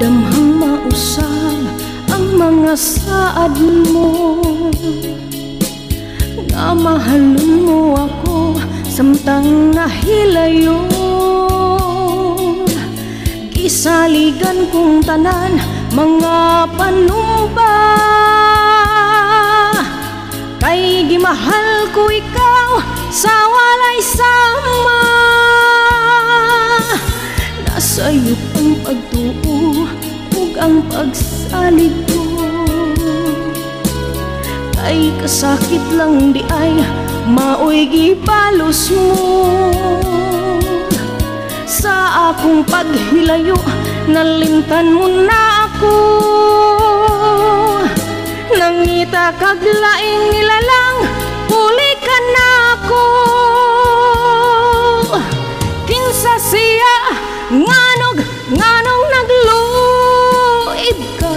damhang mausap ang mga saad mo, nga mahalon mo ako samtang nahilayo. Gisaligan kong tanan mga panumba, kay gimahal ko ikaw sa walay sama. Nasa'yo ang pagtuo ug ang pagsalig ko, kay kasakit lang di ay maoy gibalos mo. Sa akong paghilayo nalimtan mo na ako, nangita kag laing nilalang huli ka na ako. Kinsa siya nganong nagluib ka,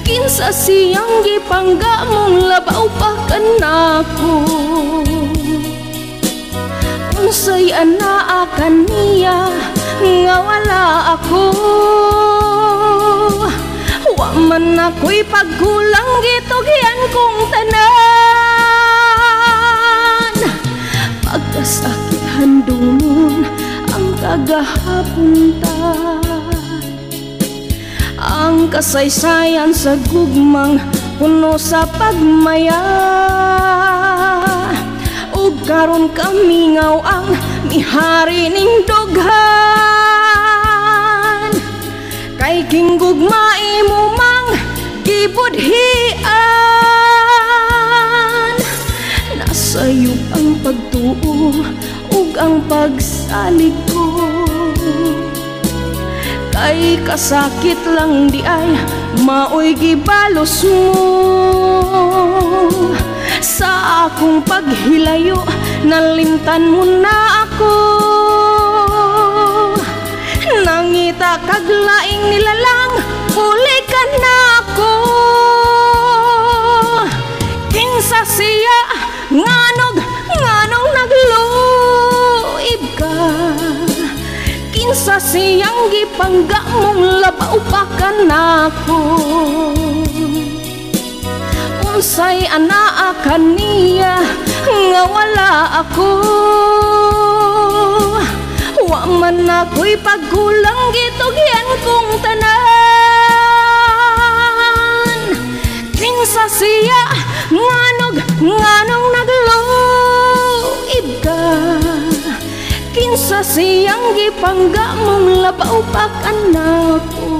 kinsa siyang gipangga mong labaw pa ka nako. Unsay anaa kaniya nga wala ako, wa man ako'y pagkulang gitugyan kong tanan. Pagkasakit handumon ang kagahapunta, ang kasaysayan sa gugmang puno sa pagmaya. Ug karon kamingaw ang mihari ning dughan, kay kinggugmai mo mang gibudhian. Nasa'yo ang pagtuo ug ang pagsalig ko, kay kasakit lang di ay maoy gibalos mo. Sa akong paghilayo nalimtan mo na ako, nangita kag laing nilalang huli ka na ako. Kinsa siya nganong nagluib ka, kinsa siyang gipangga mong labaw pa ka nako. Unsay anaa kaniya nga wala ako, wa man ako'y pagkulang gitugyan kong tanan. Kinsa siya nganong nagluib ka, kinsa siyang gipangga mong labaw pa ka nako.